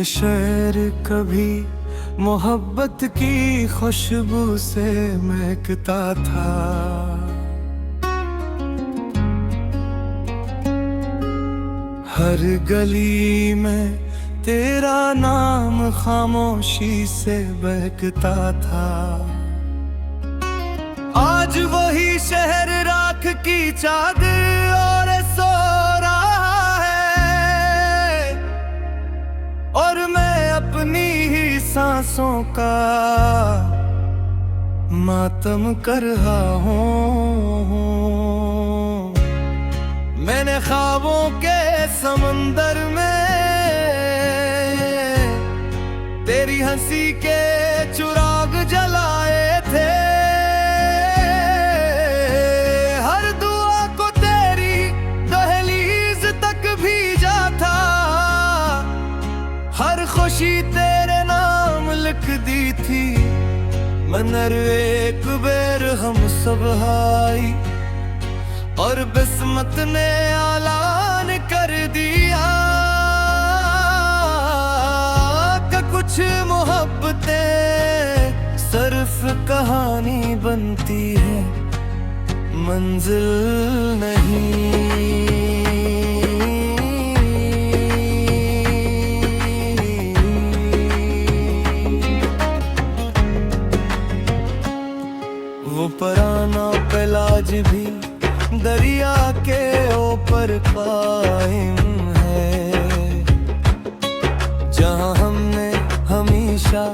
शहर कभी मोहब्बत की खुशबू से महकता था। हर गली में तेरा नाम खामोशी से बहकता था। आज वही शहर राख की चादर और सो रहा है, और मैं अपनी ही सांसों का मातम कर रहा हूँ। मैंने ख्वाबों के समंदर में तेरी हंसी के चिराग जलाए थे। हर दुआ को तेरी दहलीज तक भेजा था। हर खुशी तेरे नाम लिख दी थी। मगर एक बेर हम सब हाई और बिस्मत ने ऐलान कर दिया कि कुछ मोहब्बतें सिर्फ कहानी बनती है, मंजिल नहीं। वो पुराना पलाज भी दरिया के ऊपर कायम है, जहां हमने हमेशा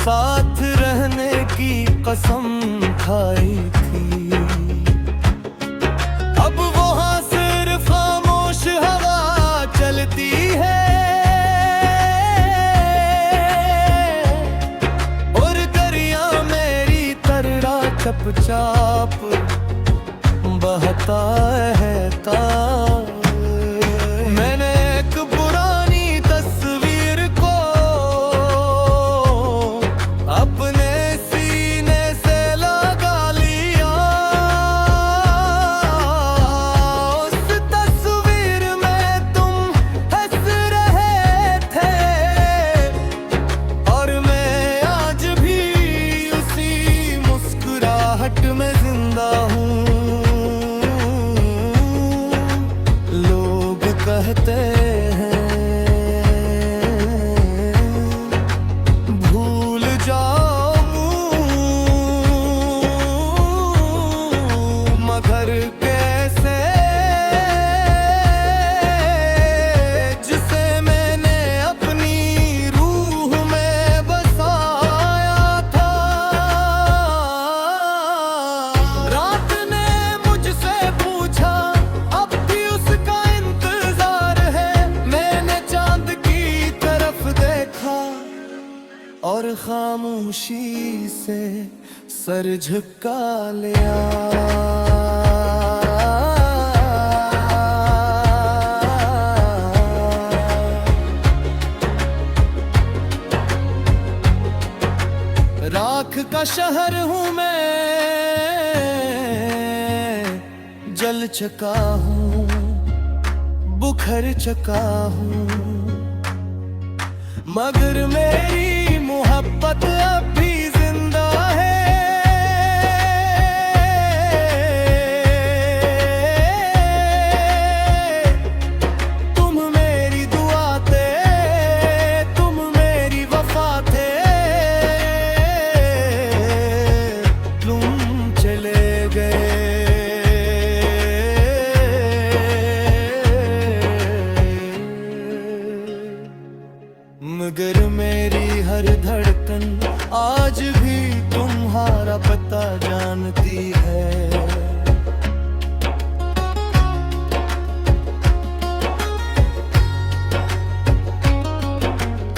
साथ रहने की कसम खाई थी। अब वहां सिर्फ खामोश हवा चलती है, और दरिया मेरी तरह चुपचाप बहता है तार। मैंने एक पुरानी तस्वीर को अपने सीने से लगा लिया। उस तस्वीर में तुम हंस रहे थे, और मैं आज भी उसी मुस्कुराहट में जिंदा हूँ। कहते हैं भूल जाऊं, मगर कैसे, जिसे मैंने अपनी रूह में बसाया था। रात ने मुझसे पूछा अब भी उसका और खामोशी से सर झुका लिया। राख का शहर हूँ मैं, जल चुका हूँ, बुखर चुका हूँ, मगर मेरी मोहब्बत अब भी जिंदा है। तुम मेरी दुआ थे, तुम मेरी वफा थे, तुम चले गए। मगर मेरी हर धड़कन आज भी तुम्हारा पता जानती है।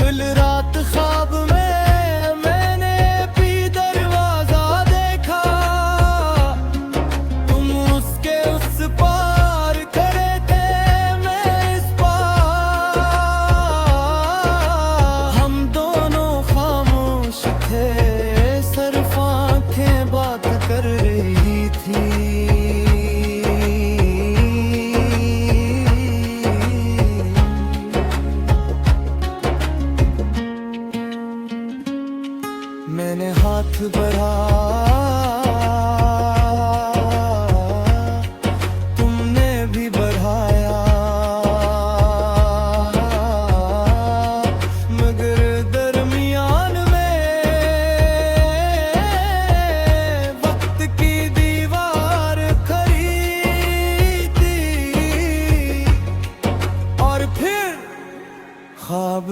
कल रात ख्वाब में मैंने भी दरवाजा देखा, तुम उसके उस पार खड़े थे, मैं इस पार। हम दोनों खामोश थे, सिर्फ आंखें बात कर रही थी।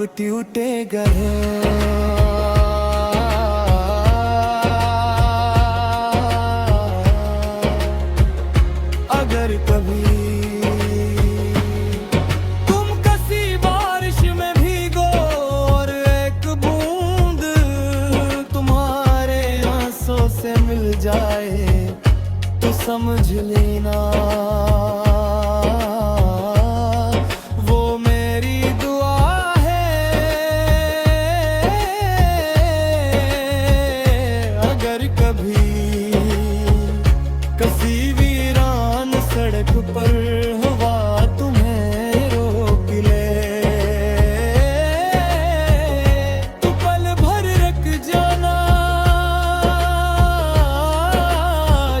टूटे गए। अगर कभी तुम किसी बारिश में भीगो और एक बूंद तुम्हारे आंसू से मिल जाए तो समझ लेना वो मेरी दुआ है। अगर कभी किसी वीरान सड़क पर हवा तुम्हें रोक ले तो पल भर रुक जाना,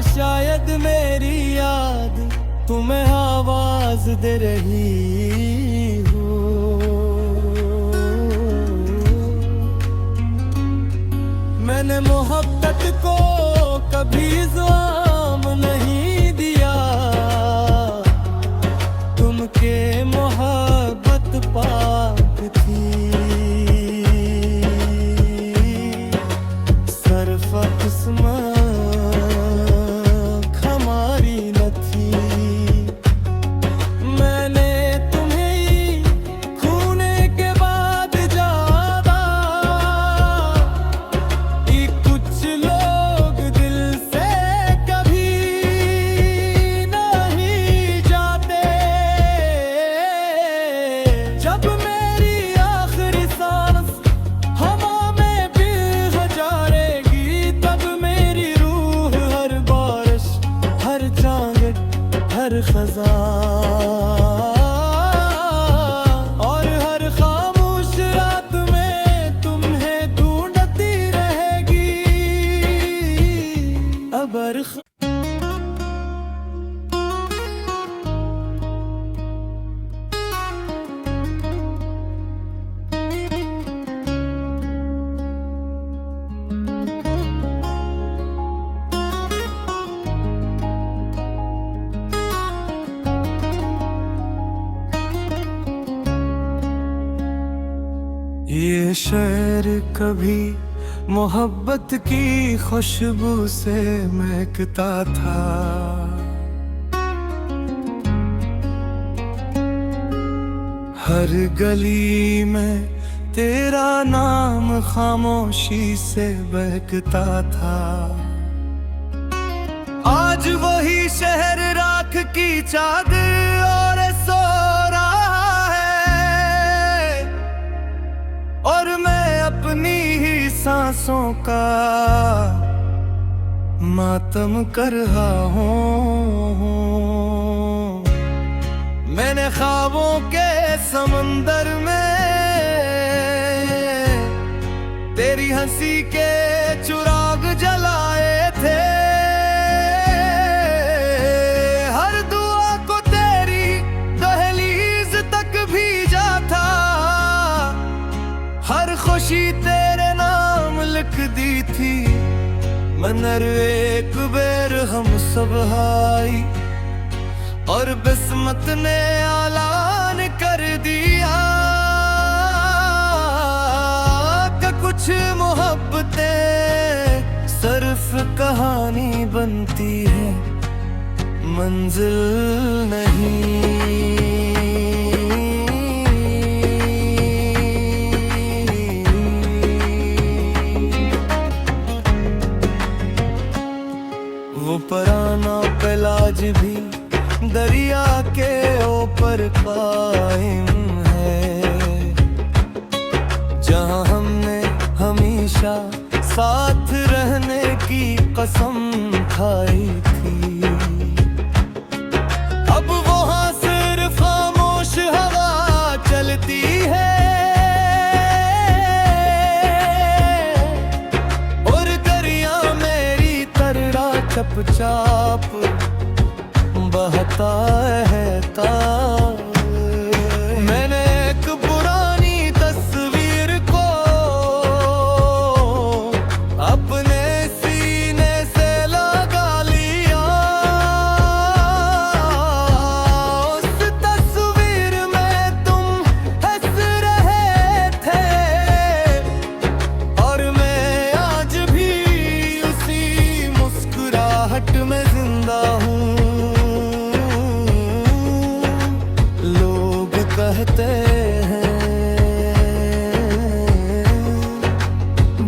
शायद मेरी याद तुम्हें आवाज दे रही हो। मैंने मोहब्बत को कभी इल्ज़ाम नहीं दिया, तुमके मोहब्बत पाक थी। सिर्फ किस्मत हमारी न थी। मैंने तुम्हें ही खोने के बाद जाना, ये कुछ लोग दिल से कभी नहीं जाते। जब मेरी आखिरी सांस हवा में भी गुजारेगी तब मेरी रूह हर बारिश हर चांद हर खज़ां और हर खामोश रात में तुम्हें ढूंढती रहेगी। अबर ये शहर कभी मोहब्बत की खुशबू से महकता था। हर गली में तेरा नाम खामोशी से बहकता था। आज वही शहर राख की चादर और सो रहा है और मैं अपनी ही सांसों का मातम कर रहा हूँ। मैंने ख्वाबों के समंदर में तेरी हंसी के चिराग जलाए थे। हर दुआ को तेरी दहलीज तक भेजा था। हर खुशी तेरे नाम लिख दी थी। मगर एक बेर हम सब हाई और बिस्मत ने ऐलान कर दिया कि कुछ मोहब्बतें सिर्फ कहानी बनती है, मंजिल नहीं। वो पुराना पेलाज भी दरिया के ऊपर कायम है, जहां हमने हमेशा साथ रहने की कसम खाई थी। अब वहां सिर्फ खामोश हवा चलती है और दरिया मेरी तरह चुपचाप बहता है तार। मैंने एक पुरानी तस्वीर को अपने सीने से लगा लिया। उस तस्वीर में तुम हंस रहे में जिंदा हूँ। लोग कहते हैं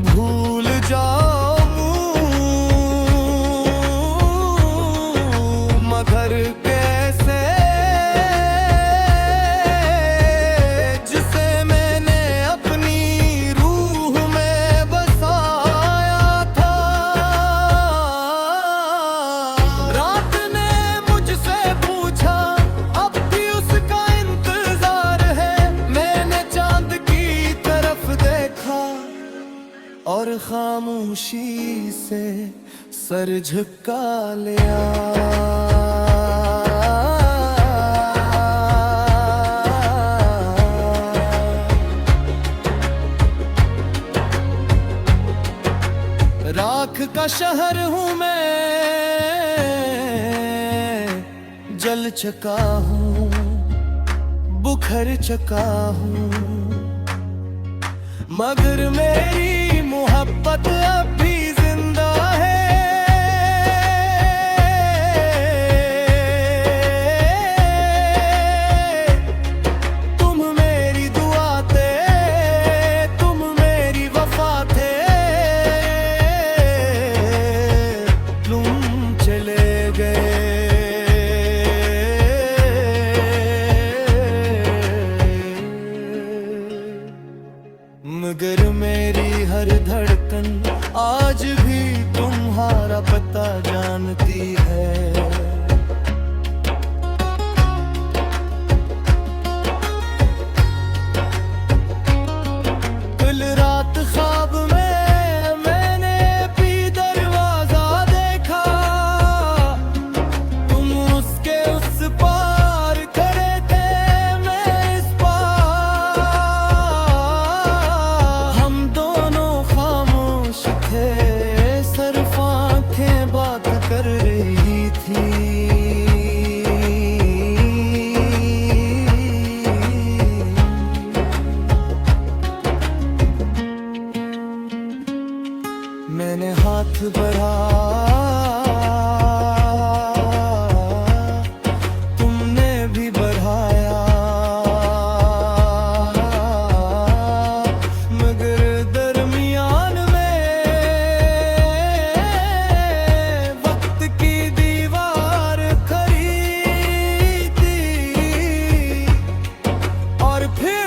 भूल जाओ, मगर कैसे जिसे मैंने अपनी रूह में बसाया था। रात ने मुझसे पूछा अब भी उसका इंतजार है। मैंने चांद की तरफ देखा और खामोशी से सर झुका लिया। राख का शहर हूँ मैं, जल चुका हूँ, बुखर चुका हूँ, मगर मेरी मोहब्बत अब भी जिंदा है। तुम मेरी दुआ थे, तुम मेरी वफा थे, तुम चले गए। मगर मेरी हर धड़कन आज भी तुम्हारा पता जानती है। कल रात ख्वाब में मैंने भी दरवाजा देखा, तुम उसके उस पार खड़े थे, मैं इस पार। हम दोनों खामोश थे, सिर्फ आंखें बात कर रही थी। मैंने हाथ बढ़ा, तुमने भी बढ़ाया, मगर दरमियान में वक्त की दीवार खड़ी थी। और फिर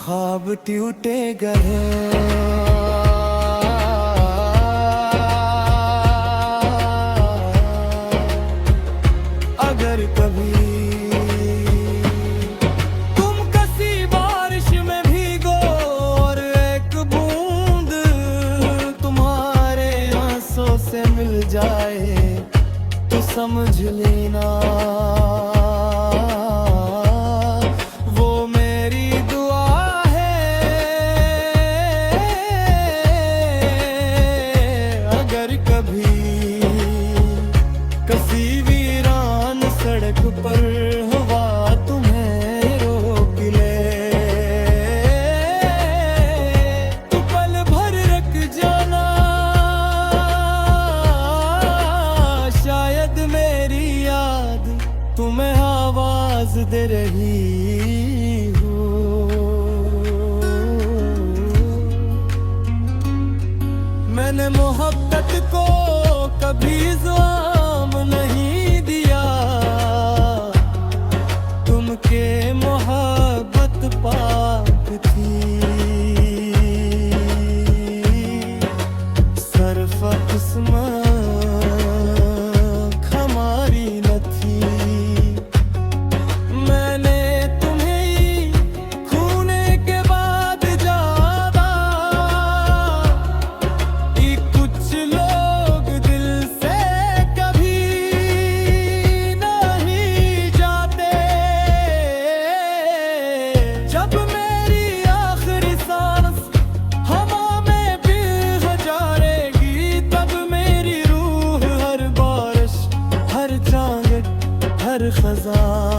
ख्वाब टूटे गए। अगर कभी तुम किसी बारिश में भीगो और एक बूंद तुम्हारे आंसू से मिल जाए तो समझ लेना वो मेरी दुआ है। अगर कभी किसी वीरान सड़क पर हवा तुम्हें रोक ले तो पल भर रुक जाना, शायद मेरी याद तुम्हें आवाज दे रही हो। मैंने मोहब्बत को कभी ज़ाम नहीं दिया, तुमके मोहब्बत पाक थी। सिर्फ किस्मत हमारी न थी। मैंने तुम्हें खोने के बाद जाना, कि कुछ लोग दिल से कभी नहीं जाते। जब मेरी आखिरी सांस हवा में भी गुजारेगी, तब मेरी रूह हर बारिश, हर चांद, हर खज़ां